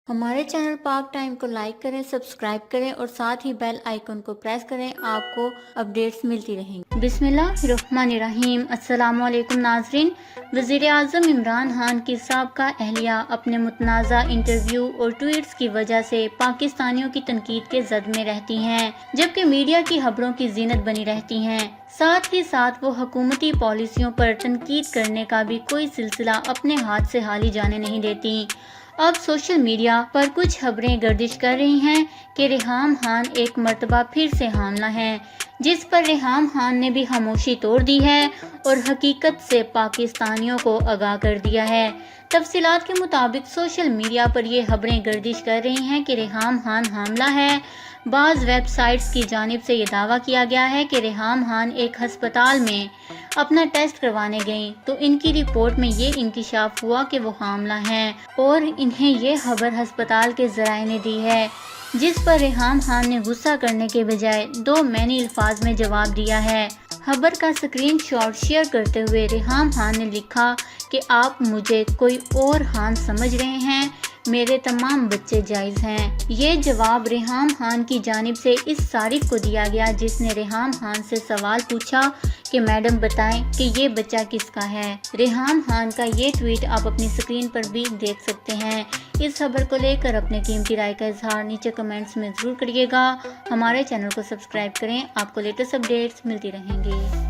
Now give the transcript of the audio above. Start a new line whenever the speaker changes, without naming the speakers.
ہمارے چینل پاک ٹائم کو لائک کریں، سبسکرائب کریں اور ساتھ ہی بیل آئیکن کو پریس کریں، آپ کو اپڈیٹس ملتی رہیں گی۔ بسم اللہ الرحمن الرحیم۔ السلام علیکم ناظرین۔ وزیر اعظم عمران خان کی سابقہ اہلیہ اپنے متنازع انٹرویو اور ٹویٹس کی وجہ سے پاکستانیوں کی تنقید کے زد میں رہتی ہیں، جبکہ میڈیا کی خبروں کی زینت بنی رہتی ہیں۔ ساتھ ہی ساتھ وہ حکومتی پالیسیوں پر تنقید کرنے کا بھی کوئی سلسلہ اپنے ہاتھ سے حالی جانے نہیں دیتی۔ اب سوشل میڈیا پر کچھ خبریں گردش کر رہی ہیں کہ ریحام خان ایک مرتبہ پھر سے حاملہ ہیں، جس پر ریحام خان نے بھی خاموشی توڑ دی ہے اور حقیقت سے پاکستانیوں کو آگاہ کر دیا ہے۔ تفصیلات کے مطابق سوشل میڈیا پر یہ خبریں گردش کر رہی ہیں کہ ریحام خان حاملہ ہے۔ بعض ویب سائٹس کی جانب سے یہ دعویٰ کیا گیا ہے کہ ریحام خان ایک ہسپتال میں اپنا ٹیسٹ کروانے گئیں تو ان کی رپورٹ میں یہ انکشاف ہوا کہ وہ حاملہ ہیں، اور انہیں یہ خبر ہسپتال کے ذرائع نے دی ہے، جس پر ریحام خان نے غصہ کرنے کے بجائے 2 معنی الفاظ میں جواب دیا ہے۔ خبر کا اسکرین شاٹ شیئر کرتے ہوئے ریحام خان نے لکھا کہ آپ مجھے کوئی اور خان سمجھ رہے ہیں، میرے تمام بچے جائز ہیں۔ یہ جواب ریحام خان کی جانب سے اس صارف کو دیا گیا جس نے ریحام خان سے سوال پوچھا کہ میڈم بتائیں کہ یہ بچہ کس کا ہے۔ ریحام خان کا یہ ٹویٹ آپ اپنی اسکرین پر بھی دیکھ سکتے ہیں۔ اس خبر کو لے کر اپنے قیمتی رائے کا اظہار نیچے کمنٹس میں ضرور کریے گا۔ ہمارے چینل کو سبسکرائب کریں، آپ کو لیٹسٹ اپڈیٹس ملتی رہیں گی۔